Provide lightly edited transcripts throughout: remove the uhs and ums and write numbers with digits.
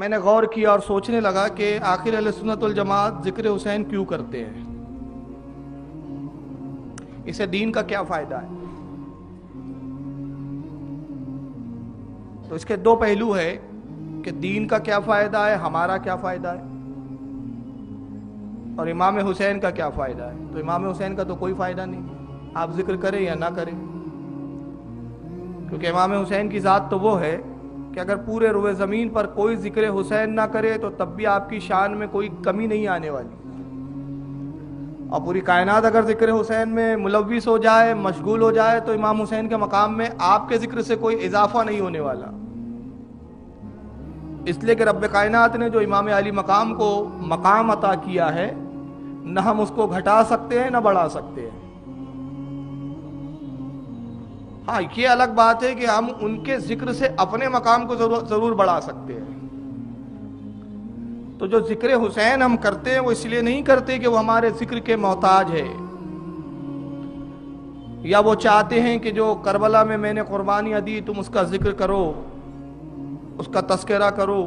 میں نے غور کیا اور سوچنے لگا کہ آخر اہل سنت والجماعت ذکر حسین کیوں کرتے ہیں، اسے دین کا کیا فائدہ ہے؟ تو اس کے دو پہلو ہے کہ دین کا کیا فائدہ ہے، ہمارا کیا فائدہ ہے، اور امام حسین کا کیا فائدہ ہے۔ تو امام حسین کا تو کوئی فائدہ نہیں، آپ ذکر کریں یا نہ کریں، کیونکہ امام حسین کی ذات تو وہ ہے کہ اگر پورے روئے زمین پر کوئی ذکر حسین نہ کرے تو تب بھی آپ کی شان میں کوئی کمی نہیں آنے والی، اور پوری کائنات اگر ذکر حسین میں ملوث ہو جائے، مشغول ہو جائے، تو امام حسین کے مقام میں آپ کے ذکر سے کوئی اضافہ نہیں ہونے والا، اس لیے کہ رب کائنات نے جو امام علی مقام کو مقام عطا کیا ہے، نہ ہم اس کو گھٹا سکتے ہیں نہ بڑھا سکتے ہیں۔ ہاں، یہ الگ بات ہے کہ ہم ان کے ذکر سے اپنے مقام کو ضرور بڑھا سکتے ہیں۔ تو جو ذکر حسین ہم کرتے ہیں وہ اس لیے نہیں کرتے کہ وہ ہمارے ذکر کے محتاج ہے، یا وہ چاہتے ہیں کہ جو کربلا میں میں نے قربانیاں دی تم اس کا ذکر کرو، اس کا تذکرہ کرو،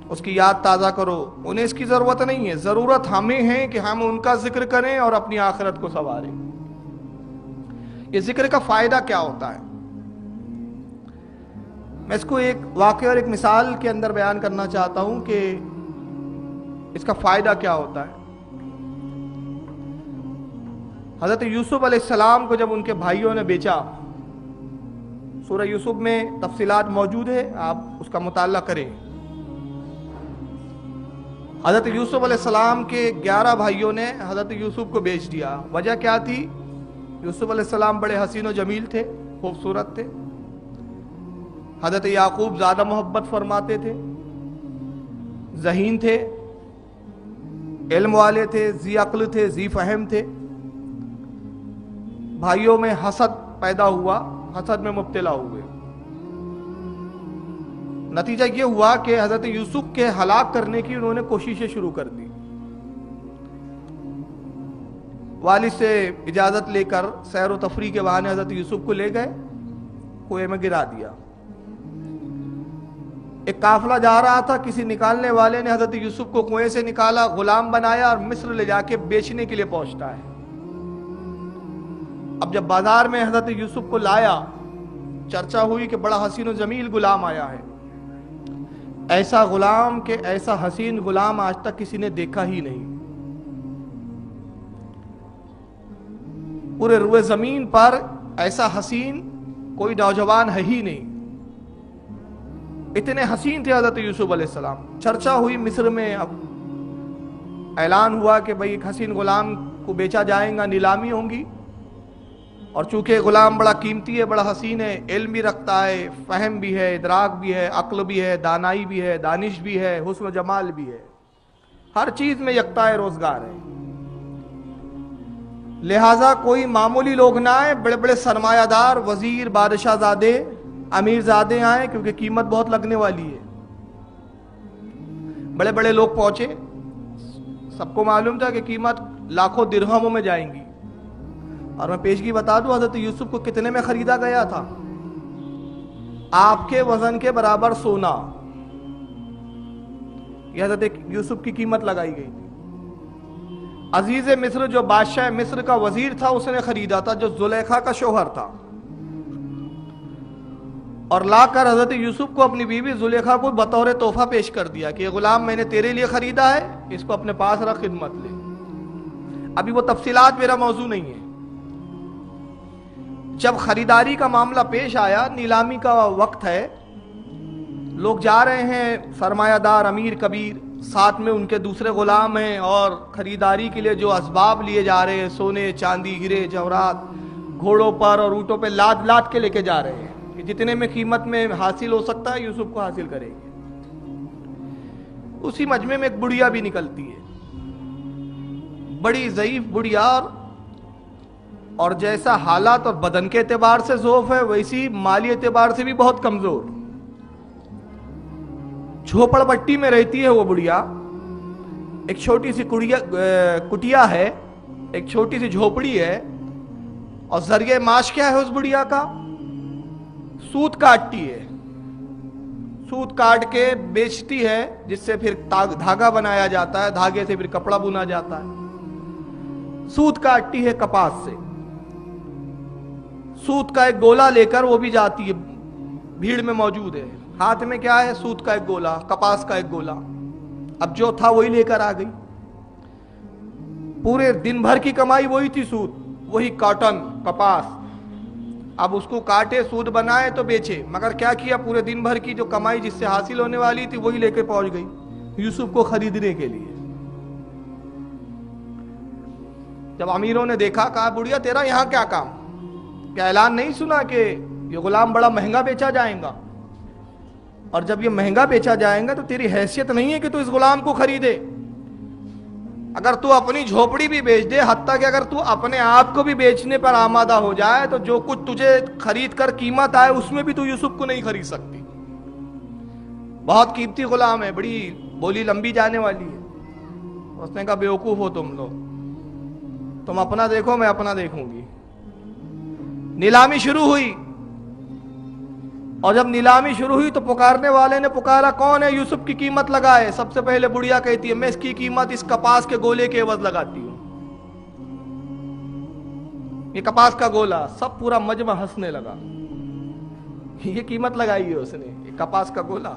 اس کی یاد تازہ کرو۔ انہیں اس کی ضرورت نہیں ہے، ضرورت ہمیں ہے کہ ہم ان کا ذکر کریں اور اپنی آخرت کو سنواریں۔ یہ ذکر کا فائدہ کیا ہوتا ہے؟ میں اس کو ایک واقعہ اور ایک مثال کے اندر بیان کرنا چاہتا ہوں کہ اس کا فائدہ کیا ہوتا ہے۔ حضرت یوسف علیہ السلام کو جب ان کے بھائیوں نے بیچا، سورہ یوسف میں تفصیلات موجود ہے، آپ اس کا مطالعہ کریں۔ حضرت یوسف علیہ السلام کے 11 بھائیوں نے حضرت یوسف کو بیچ دیا۔ وجہ کیا تھی؟ یوسف علیہ السلام بڑے حسین و جمیل تھے، خوبصورت تھے، حضرت یعقوب زیادہ محبت فرماتے تھے، ذہین تھے، علم والے تھے، ذی عقل تھے، ذی فہم تھے۔ بھائیوں میں حسد پیدا ہوا، حسد میں مبتلا ہوئے۔ نتیجہ یہ ہوا کہ حضرت یوسف کے ہلاک کرنے کی انہوں نے کوششیں شروع کر دی۔ والد سے اجازت لے کر سیر و تفریح کے بہانے حضرت یوسف کو لے گئے، کنویں میں گرا دیا۔ ایک قافلہ جا رہا تھا، کسی نکالنے والے نے حضرت یوسف کو کنویں سے نکالا، غلام بنایا اور مصر لے جا کے بیچنے کے لیے پہنچتا ہے۔ اب جب بازار میں حضرت یوسف کو لایا، چرچا ہوئی کہ بڑا حسین و جمیل غلام آیا ہے۔ ایسا غلام کہ ایسا حسین غلام آج تک کسی نے دیکھا ہی نہیں، پورے روئے زمین پر ایسا حسین کوئی نوجوان ہے ہی نہیں، اتنے حسین تھے حضرت یوسف علیہ السلام۔ چرچا ہوئی مصر میں، اب اعلان ہوا کہ بھئی ایک حسین غلام کو بیچا جائے گا، نیلامی ہوں گی، اور چونکہ غلام بڑا قیمتی ہے، بڑا حسین ہے، علم بھی رکھتا ہے، فہم بھی ہے، ادراک بھی ہے، عقل بھی ہے، دانائی بھی ہے، دانش بھی ہے، حسن و جمال بھی ہے، ہر چیز میں یکتا روزگار ہے، لہٰذا کوئی معمولی لوگ نہ آئے، بڑے بڑے سرمایہ دار، وزیر، بادشاہ زادے، امیر زادے آئے، کیونکہ قیمت بہت لگنے والی ہے۔ بڑے بڑے لوگ پہنچے، سب کو معلوم تھا کہ قیمت لاکھوں درہموں میں جائیں گی، اور میں پیشگی بتا دوں حضرت یوسف کو کتنے میں خریدا گیا تھا؟ آپ کے وزن کے برابر سونا، یہ حضرت یوسف کی قیمت لگائی گئی تھی۔ عزیز مصر جو بادشاہ مصر کا وزیر تھا، اس نے خریدا تھا، جو زلیخا کا شوہر تھا، اور لا کر حضرت یوسف کو اپنی بیوی زلیخا کو بطور تحفہ پیش کر دیا کہ یہ غلام میں نے تیرے لیے خریدا ہے، اس کو اپنے پاس رکھ، خدمت لے۔ ابھی وہ تفصیلات میرا موضوع نہیں ہے۔ جب خریداری کا معاملہ پیش آیا، نیلامی کا وقت ہے، لوگ جا رہے ہیں، سرمایہ دار، امیر کبیر، ساتھ میں ان کے دوسرے غلام ہیں، اور خریداری کے لیے جو اسباب لیے جا رہے ہیں، سونے، چاندی، ہیرے، جواہرات، گھوڑوں پر اور اونٹوں پہ لاد لاد کے لے کے جا رہے ہیں کہ جتنے میں قیمت میں حاصل ہو سکتا ہے یوسف کو حاصل کریں گے۔ اسی مجمع میں ایک بڑھیا بھی نکلتی ہے، بڑی ضعیف بڑھیا، اور جیسا حالات اور بدن کے اعتبار سے ضعف ہے، ویسی مالی اعتبار سے بھی بہت کمزور۔ جھوپڑ پٹی میں رہتی ہے وہ بڑھیا، ایک چھوٹی سی کٹیا ہے، ایک چھوٹی سی جھوپڑی ہے، اور ذریعہ معاش کیا ہے اس بڑھیا کا؟ سود کاٹتی ہے، सूत काट के बेचती है, जिससे फिर धागा बनाया जाता है, धागे से फिर कपड़ा बुना जाता है। सूत काटती है कपास से, सूत का एक गोला लेकर वो भी जाती है, भीड़ में मौजूद है। हाथ में क्या है? सूत का एक गोला, कपास का एक गोला। अब जो था वही लेकर आ गई। पूरे दिन भर की कमाई वही थी, सूत, वही कॉटन, कपास। अब उसको काटे, सूत बनाए तो बेचे, मगर क्या किया? पूरे दिन भर की जो कमाई जिससे हासिल होने वाली थी वही लेकर पहुंच गई यूसुफ को खरीदने के लिए। जब अमीरों ने देखा, कहा बुढ़िया तेरा यहां क्या काम? क्या ऐलान नहीं सुना कि ये गुलाम बड़ा महंगा बेचा जाएगा, और जब ये महंगा बेचा जाएगा तो तेरी हैसियत नहीं है कि तू इस गुलाम को खरीदे। अगर तू अपनी झोपड़ी भी बेच दे, हत्ता कि अगर तू अपने आप को भी बेचने पर आमादा हो जाए, तो जो कुछ तुझे खरीद कर कीमत आए उसमें भी तू यूसुफ को नहीं खरीद सकती। बहुत कीमती गुलाम है, बड़ी बोली लंबी जाने वाली है। उसने कहा बेवकूफ हो तुम लोग, तुम अपना देखो, मैं अपना देखूंगी। नीलामी शुरू हुई, और जब नीलामी शुरू हुई तो पुकारने वाले ने पुकारा, कौन है यूसुफ की कीमत लगाए? सबसे पहले बुढ़िया कहती है, मैं इसकी कीमत इस कपास के गोले के एवज लगाती हूं। ये कपास का गोला। सब पूरा मजमा हंसने लगा। ये कीमत लगाई है उसने, ये कपास का गोला।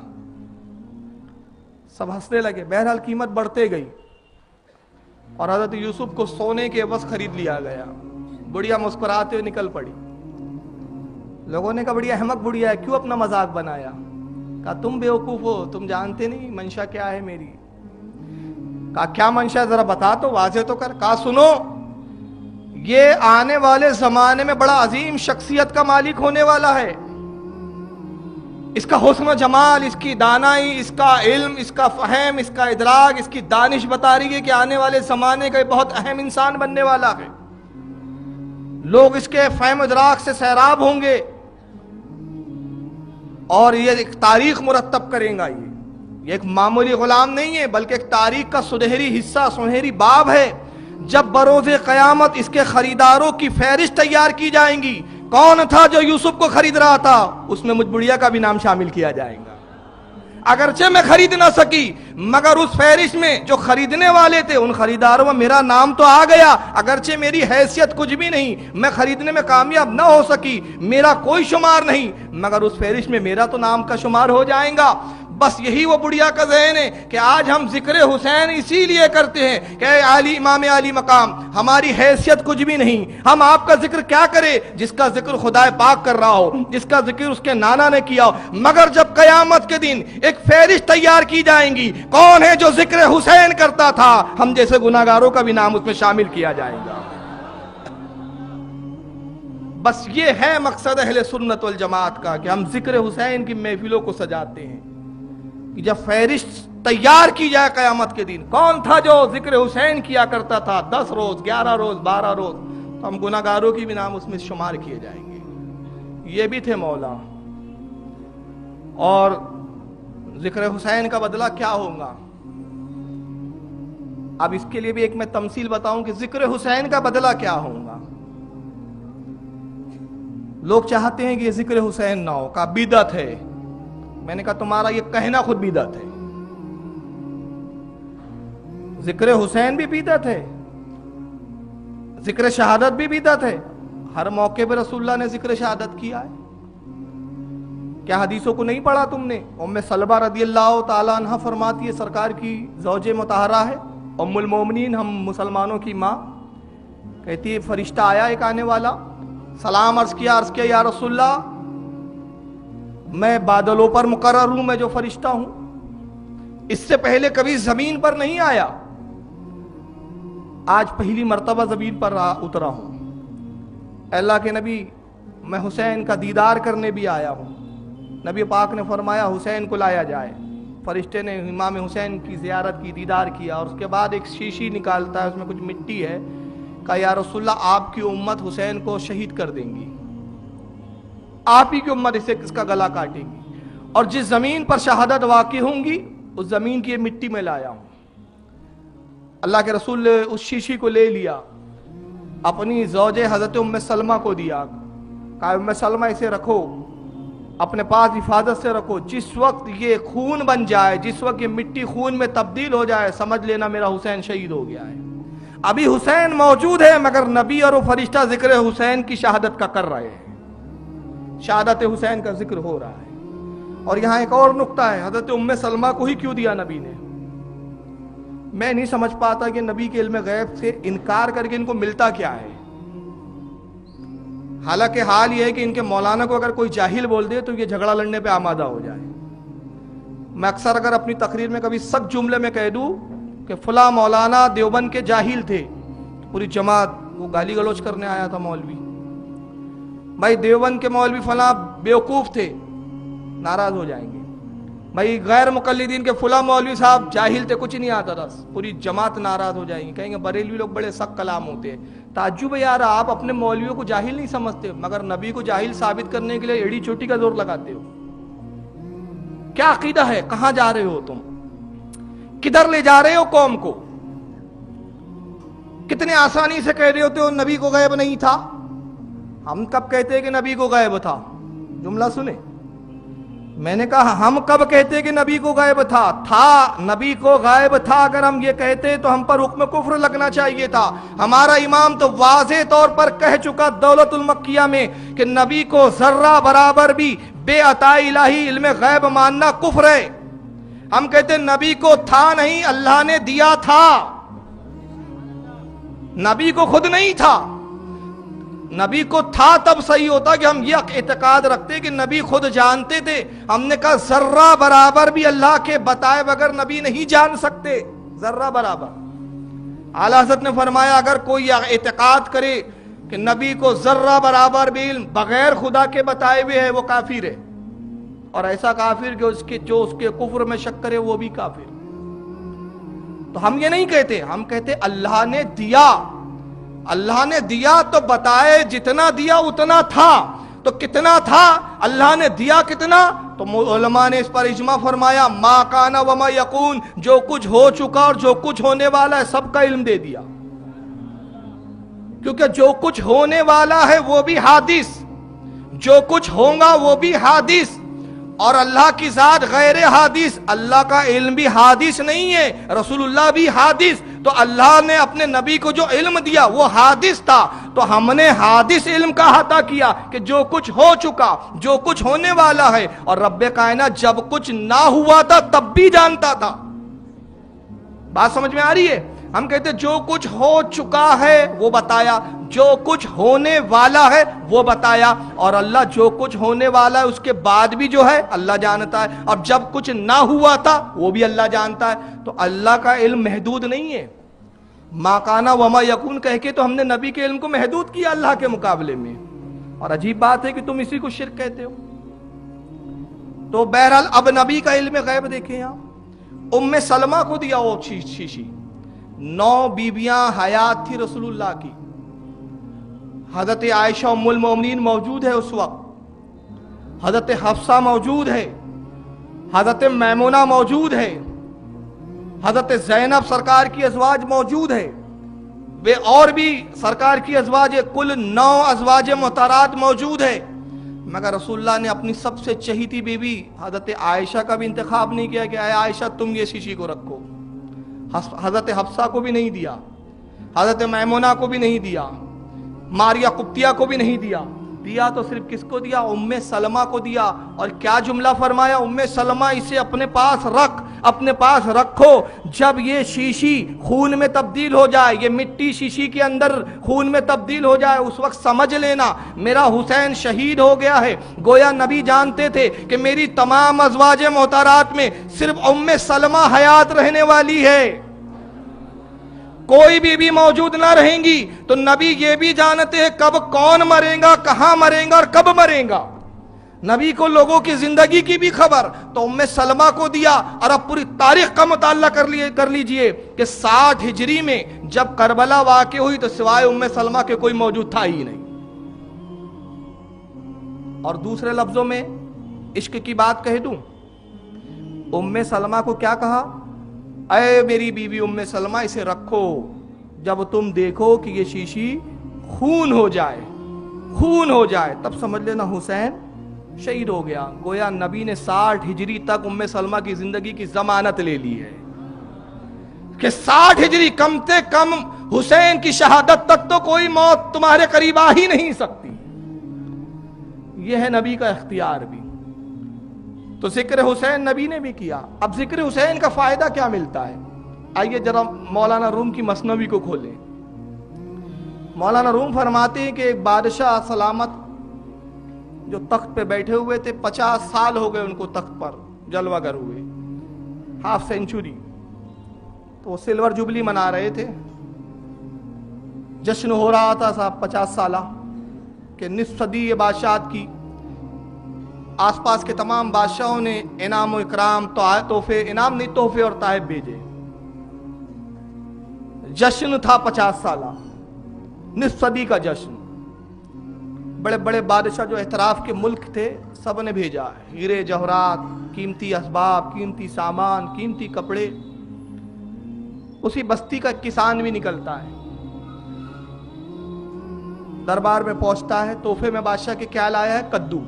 सब हंसने लगे। बहरहाल कीमत बढ़ते गई और हजरत यूसुफ को सोने के एवज खरीद लिया गया। बुढ़िया मुस्कुराते हुए निकल पड़ी। लोगों ने कहा बड़ी अहमक बुढ़िया है, क्यों अपना मजाक बनाया? कहा तुम बेवकूफ हो, तुम जानते नहीं मंशा क्या है मेरी। कहा क्या मंशा, जरा बता तो, वाजे तो कर। कहा सुनो, ये आने वाले जमाने में बड़ा अजीम शख्सियत का मालिक होने वाला है। इसका हुस्न जमाल, इसकी दानाई, इसका इल्म, इसका फहम, इसका इदराक, इसकी दानिश बता रही है कि आने वाले जमाने का बहुत अहम इंसान बनने वाला है। लोग इसके फहम इदराक से सैराब होंगे और ये एक तारीख मुरत्तब करेगा। ये एक मामूली गुलाम नहीं है, बल्कि एक तारीख का सुनहरी हिस्सा, सुनहरी बाब है। जब बरोज़े क़यामत इसके खरीदारों की फहरिस्त तैयार की जाएंगी, कौन था जो यूसुफ को खरीद रहा था, उसमें मुझ बुढ़िया का भी नाम शामिल किया जाएगा। अगरचे मैं खरीद ना सकी, मगर उस फहरिस्त में जो खरीदने वाले थे उन खरीदारों में मेरा नाम तो आ गया। अगरचे मेरी हैसियत कुछ भी नहीं, मैं खरीदने में कामयाब ना हो सकी, मेरा कोई शुमार नहीं, मगर उस फहरिस्त में मेरा तो नाम का शुमार हो जाएगा। बस यही वो बुढ़िया का ज़हन है कि आज हम जिक्र हुसैन इसीलिए करते हैं कि आली इमाम आली मकाम, हमारी हैसियत कुछ भी नहीं, हम आपका जिक्र क्या करें जिसका जिक्र खुदाए पाक कर रहा हो, जिसका जिक्र उसके नाना ने किया हो। मगर जब कयामत के दिन एक फहरिस्त तैयार की जाएंगी, कौन है जो जिक्र हुसैन करता था, हम जैसे गुनाहगारों का भी नाम उसमें शामिल किया जाएगा। बस ये है मकसद अहले सुन्नत वल जमात का कि हम जिक्र हुसैन की महफिलों को सजाते हैं कि जब फहरिस्त तैयार की जाए कयामत के दिन, कौन था जो जिक्र हुसैन किया करता था 10 रोज, 11 रोज, 12 रोज, तो हम गुनाहगारों की भी नाम उसमें शुमार किए जाएंगे। ये भी थे मौला। और जिक्र हुसैन का बदला क्या होगा, अब इसके लिए भी एक मैं तमसील बताऊं कि जिक्र हुसैन का बदला क्या होगा। लोग चाहते हैं कि ये जिक्र हुसैन ना हो, का बिदअत है। मैंने कहा तुम्हारा ये कहना खुद बिदअत है। जिक्र हुसैन भी बिदअत है, जिक्र शहादत भी बिदअत है। हर मौके पर रसूलुल्लाह ने जिक्र शहादत किया है। क्या हदीसों को नहीं पढ़ा तुमने? उम्मे सलमा रदियल्लाहु ताला अन्हा फरमाती है, सरकार की ज़ौजे मुतहरा है, उम्मुल मोमिनीन, हम मुसलमानों की माँ, कहती है फरिश्ता आया एक आने वाला, सलाम अर्ज किया या रसूलल्लाह, मैं बादलों पर मुकर्रर हूं, मैं जो फरिश्ता हूं, इससे पहले कभी जमीन पर नहीं आया, आज पहली मर्तबा जमीन पर उतरा हूं। अल्लाह के नबी, मैं हुसैन का दीदार करने भी आया हूं। नबी पाक ने फरमाया हुसैन को लाया जाए। फरिश्ते ने इमाम हुसैन की जियारत की, दीदार किया, और उसके बाद एक शीशी निकालता है, उसमें कुछ मिट्टी है। कहा या रसूलल्लाह, आपकी उम्मत हुसैन को शहीद कर देंगी, आप ही की उम्मत इसे इसका गला काटेगी, और जिस जमीन पर शहादत वाक़ई होंगी उस जमीन की मिट्टी में लाया हूं। अल्लाह के रसूल ने उस शीशी को ले लिया, अपनी ज़ौजे हज़रत उम्मे सलमा को दिया, कहा उम्मे सलमा इसे रखो, अपने पास हिफाजत से रखो। जिस वक्त ये खून बन जाए, जिस वक्त ये मिट्टी खून में तब्दील हो जाए, समझ लेना मेरा हुसैन शहीद हो गया है। अभी हुसैन मौजूद है, मगर नबी और वो फरिश्ता जिक्र हुसैन की शहादत का कर रहे हैं, शहादत हुसैन का जिक्र हो रहा है। और यहां एक और नुक्ता है, हजरत उम्मे सलमा को ही क्यों दिया नबी ने? मैं नहीं समझ पाता कि नबी के इल्म गैब से इनकार करके इनको मिलता क्या है। हालांकि हाल यह है कि इनके मौलाना को अगर कोई जाहिल बोल दे तो ये झगड़ा लड़ने पे आमादा हो जाए। मैं अक्सर अगर अपनी तकरीर में कभी सख्त जुमले में कह दूं कि फला मौलाना देवबंद के जाहिल थे, तो पूरी जमात वो गाली गलौज करने आया था मौलवी, भाई देवबंद के मौलवी फला बेवकूफ थे, नाराज हो जाएंगे। भाई गैर मुकल्लिदीन के फला मौलवी साहब जाहिल थे, कुछ नहीं आता था, पूरी जमात नाराज हो जाएंगे, कहेंगे बरेलवी लोग बड़े सख्त कलाम होते हैं। ताज्जुब है यार, आप अपने मौलवियों को जाहिल नहीं समझते, मगर नबी को जाहिल साबित करने के लिए एड़ी चोटी का जोर लगाते हो। क्या अकीदा है? कहां जा रहे हो तुम? किधर ले जा रहे हो कौम को? कितने आसानी से कह रहे होते हो नबी को गैब नहीं था। हम कब कहते हैं कि नबी को गैब था? जुमला सुने, मैंने कहा हम कब कहते कि नबी को गायब था नबी को गायब था। अगर हम ये कहते तो हम पर हुक्म कुफ्र लगना चाहिए था। हमारा इमाम तो वाज़े तौर पर कह चुका दौलतुल मक्किया में कि नबी को जर्रा बराबर भी बेअता इलाही इल्म गैब मानना कुफ्र है। हम कहते नबी को था नहीं, अल्लाह ने दिया था, नबी को खुद नहीं था। नबी को था तब सही होता कि हम ये इत्तेकाद रखते कि नबी खुद जानते थे। हमने कहा जर्रा बराबर भी अल्लाह के बताए बगैर नबी नहीं जान सकते, जर्रा बराबर। आला हज़रत ने फरमाया अगर कोई इत्तेकाद करे कि नबी को जर्रा बराबर भी इल्म बगैर खुदा के बताए हुए है, वो काफिर है। और ऐसा काफिर कि जो उसके कुफ्र में शक करे वो भी काफिर। तो हम ये नहीं कहते, हम कहते अल्लाह ने दिया, अल्लाह ने दिया तो बताए जितना दिया उतना था। तो कितना था? अल्लाह ने दिया कितना? तो उलमा ने इस पर इजमा फरमाया मा काना व मा यकून, जो कुछ हो चुका और जो कुछ होने वाला है सबका इल्म दे दिया। क्योंकि जो कुछ होने वाला है वो भी हादिस, जो कुछ होगा वो भी हादिस, और अल्लाह की जात गैर हादिस। अल्लाह का इल्म भी हादिस नहीं है, रसूलुल्लाह भी हादिस। तो अल्लाह ने अपने नबी को जो इल्म दिया वो हादिस था, तो हमने हादिस इल्म का अता किया कि जो कुछ हो चुका, जो कुछ होने वाला है। और रब्बे कायनात जब कुछ ना हुआ था तब भी जानता था। बात समझ में आ रही है? हम कहते जो कुछ हो चुका है वो बताया, जो कुछ होने वाला है वो बताया, और अल्लाह जो कुछ होने वाला है उसके बाद भी जो है अल्लाह जानता है, और जब कुछ ना हुआ था वो भी अल्लाह जानता है। तो अल्लाह का इल्म महदूद नहीं है। माकाना वमा यकून कह के तो हमने नबी के इल्म को महदूद किया अल्लाह के मुकाबले में। और अजीब बात है कि तुम इसी को शिर्क कहते हो। तो बहरहाल अब नबी का इल्म गैब देखें, यहां उम्मे सलमा को दिया वो शीशी। 9 बीबियां हयात थी रसूलुल्लाह की। हजरत आयशा उम्मुल मोमिनीन मौजूद है उस वक्त, हजरत हफ्सा मौजूद है, हजरत मैमुना मौजूद है, हजरत ज़ैनब सरकार की अज़वाज मौजूद है, वे और भी सरकार की अज़वाज, कुल 9 अज़वाज मुहतरात मौजूद है। मगर रसूलुल्लाह ने अपनी सबसे चहीती बीवी हजरत आयशा का भी इंतखाब नहीं किया कि आयशा तुम ये शीशी को रखो। हजरत हफ्सा को भी नहीं दिया, हजरत मैमुना को भी नहीं दिया, मारिया कुप्तिया को भी नहीं दिया। दिया तो सिर्फ किसको दिया? उम्मे सलमा को दिया। और क्या जुमला फरमाया? उम्मे सलमा इसे अपने पास रख, अपने पास रखो, जब ये शीशी खून में तब्दील हो जाए, ये मिट्टी शीशी के अंदर खून में तब्दील हो जाए, उस वक्त समझ लेना मेरा हुसैन शहीद हो गया है। गोया नबी जानते थे कि मेरी तमाम अज़वाजे मोहतरात में सिर्फ उम्मे सलमा हयात रहने वाली है, कोई बीवी मौजूद ना रहेंगी। तो नबी ये भी जानते हैं कब कौन मरेगा, कहां मरेगा और कब मरेगा। नबी को लोगों की जिंदगी की भी खबर, तो उम्मे सलमा को दिया। और अब पूरी तारीख का मुताला कर लीजिए कि 60 हिजरी में जब करबला वाक़या हुई तो सिवाय उम्मे सलमा के कोई मौजूद था ही नहीं। और दूसरे लफ्जों में इश्क की बात कह दूं, उम्मे सलमा को क्या कहा? अय मेरी बीवी उम्मे सलमा, इसे रखो, जब तुम देखो कि ये शीशी खून हो जाए, खून हो जाए, तब समझ लेना हुसैन شہید ہو گیا. گویا نبی نے 60 ہجری تک ام سلمہ کی زندگی کی ضمانت لے لی ہے کہ 60 ہجری کم سے کم حسین کی شہادت تک تو کوئی موت تمہارے قریب آ ہی نہیں سکتی. یہ ہے نبی کا اختیار بھی. تو ذکر حسین نبی نے بھی کیا. اب ذکر حسین کا فائدہ کیا ملتا ہے؟ آئیے ذرا مولانا روم کی مثنوی کو کھولیں. مولانا روم فرماتے ہیں کہ ایک بادشاہ سلامت جو تخت پہ بیٹھے ہوئے تھے، 50 سال ہو گئے ان کو تخت پر جلوہ گر ہوئے، ہاف سینچری. تو وہ سلور جبلی منا رہے تھے، جشن ہو رہا تھا صاحب 50 سالہ کہ نصف صدی یہ بادشاہت کی. آس پاس کے تمام بادشاہوں نے انعام و اکرام، تحفے، انعام نہیں تحفے اور تحائف بھیجے. جشن تھا 50 سالہ، نصف صدی کا جشن. بڑے بڑے بادشاہ جو احتراف کے ملک تھے سب نے بھیجا، ہیرے جوہرات، قیمتی اسباب، قیمتی سامان، قیمتی کپڑے. اسی بستی کا کسان بھی نکلتا ہے، دربار میں پہنچتا ہے. تحفے میں بادشاہ کے کیا لایا ہے؟ کدو،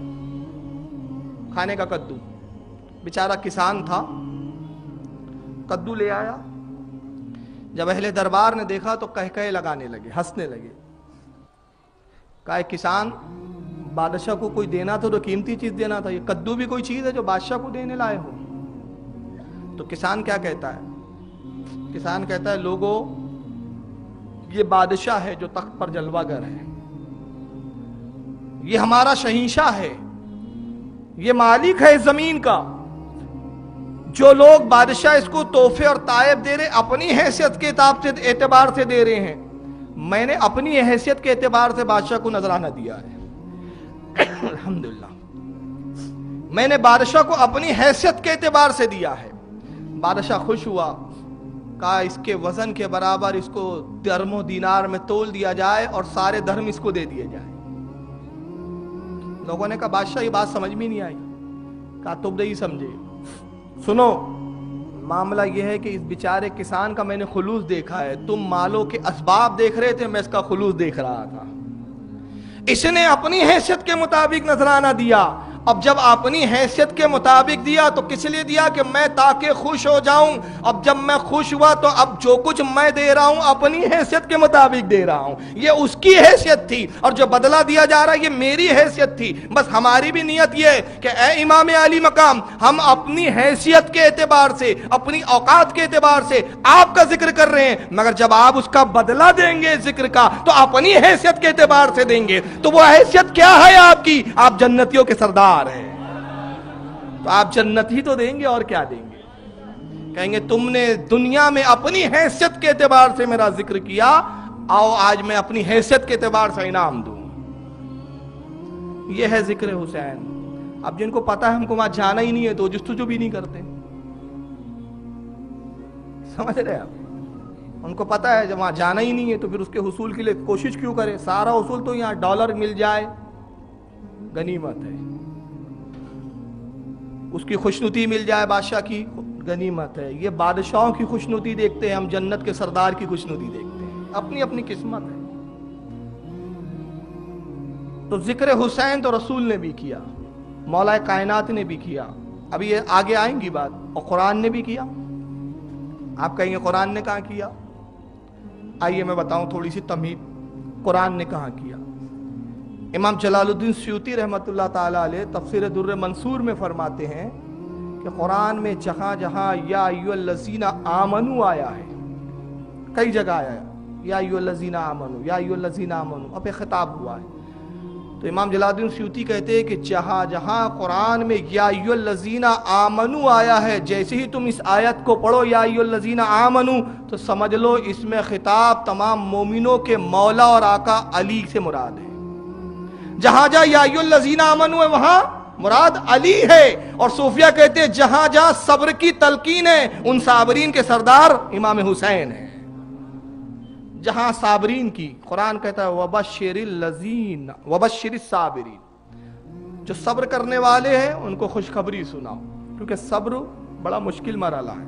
کھانے کا کدو. بیچارہ کسان تھا، کدو لے آیا. جب اہل دربار نے دیکھا تو کہکہے لگانے لگے، ہنسنے لگے. کہا کسان، بادشاہ کو کوئی دینا تھا تو قیمتی چیز دینا تھا، یہ کدو بھی کوئی چیز ہے جو بادشاہ کو دینے لائے ہو؟ تو کسان کیا کہتا ہے؟ کسان کہتا ہے لوگوں، یہ بادشاہ ہے جو تخت پر جلوہ گر ہے، یہ ہمارا شہنشاہ ہے، یہ مالک ہے اس زمین کا. جو لوگ بادشاہ اس کو تحفے اور تحائف دے رہے اپنی حیثیت کے اعتبار سے دے رہے ہیں. میں نے اپنی حیثیت کے اعتبار سے بادشاہ کو نذرانہ دیا ہے. الحمدللہ، میں نے بادشاہ کو اپنی حیثیت کے اعتبار سے دیا ہے. بادشاہ خوش ہوا، کہا اس کے وزن کے برابر اس کو درم و دینار میں تول دیا جائے اور سارے درم اس کو دے دیے جائے. لوگوں نے کہا بادشاہ یہ بات سمجھ میں نہیں آئی. کہا تم نہیں سمجھے. سنو، معاملہ یہ ہے کہ اس بیچارے کسان کا میں نے خلوص دیکھا ہے. تم مالوں کے اسباب دیکھ رہے تھے، میں اس کا خلوص دیکھ رہا تھا. اس نے اپنی حیثیت کے مطابق نذرانہ دیا. اب جب اپنی حیثیت کے مطابق دیا تو کس لیے دیا؟ کہ میں تاکہ خوش ہو جاؤں. اب جب میں خوش ہوا تو اب جو کچھ میں دے رہا ہوں اپنی حیثیت کے مطابق دے رہا ہوں. یہ اس کی حیثیت تھی، اور جو بدلہ دیا جا رہا ہے یہ میری حیثیت تھی. بس ہماری بھی نیت یہ ہے کہ اے امام علی مقام، ہم اپنی حیثیت کے اعتبار سے، اپنی اوقات کے اعتبار سے آپ کا ذکر کر رہے ہیں، مگر جب آپ اس کا بدلہ دیں گے ذکر کا تو اپنی حیثیت کے اعتبار سے دیں گے. تو وہ حیثیت کیا ہے آپ کی؟ آپ جنتیوں کے سردار ہے. تو آپ جنت ہی تو دیں گے، اور کیا دیں گے؟ کہیں گے تم نے دنیا میں اپنی حیثیت کے اعتبار سے میرا ذکر کیا، آؤ آج میں اپنی حیثیت کے اعتبار سے انعام دوں. یہ ہے ذکر حسین. اب جن کو پتا ہے ہم کو وہاں جانا ہی نہیں ہے تو جستجو بھی نہیں کرتے. سمجھ رہے آپ؟ ان کو پتا ہے جب وہاں جانا ہی نہیں ہے تو پھر اس کے حصول کے لیے کوشش کیوں کرے؟ سارا حصول تو یہاں ڈالر مل جائے غنیمت ہے، اس کی خوشنودی مل جائے بادشاہ کی غنیمت ہے. یہ بادشاہوں کی خوشنودی دیکھتے ہیں، ہم جنت کے سردار کی خوشنودی دیکھتے ہیں. اپنی اپنی قسمت ہے. تو ذکر حسین تو رسول نے بھی کیا، مولا کائنات نے بھی کیا. ابھی یہ آگے آئیں گی بات. اور قرآن نے بھی کیا. آپ کہیں گے قرآن نے کہاں کیا؟ آئیے میں بتاؤں تھوڑی سی تمہید. قرآن نے کہاں کیا؟ امام جلال الدین سیوطی رحمۃ اللہ تعالیٰ علیہ تفسیر در منصور میں فرماتے ہیں کہ قرآن میں جہاں جہاں یا ایھا الذین آمنو آیا ہے، کئی جگہ آیا ہے یا ایھا الذین آمنو، یا ایھا الذین آمنو، اب ایک خطاب ہوا ہے. تو امام جلال الدین سیوطی کہتے ہیں کہ جہاں جہاں قرآن میں یا ایھا الذین آمنو آیا ہے، جیسے ہی تم اس آیت کو پڑھو یا ایھا الذین آمنو، تو سمجھ لو اس میں خطاب تمام مومنوں کے مولا اور آقا علی سے مراد ہے. جہاں جہاں یا ایھا الذین آمنو ہے وہاں مراد علی ہے. اور صوفیہ کہتے ہیں جہاں جہاں صبر کی تلقین ہے ان صابرین کے سردار امام حسین ہیں. جہاں صابرین کی قرآن کہتا ہے وبشر الذین وبشر الصابرین، جو صبر کرنے والے ہیں ان کو خوشخبری سناؤ، کیونکہ صبر بڑا مشکل مرحلہ ہے.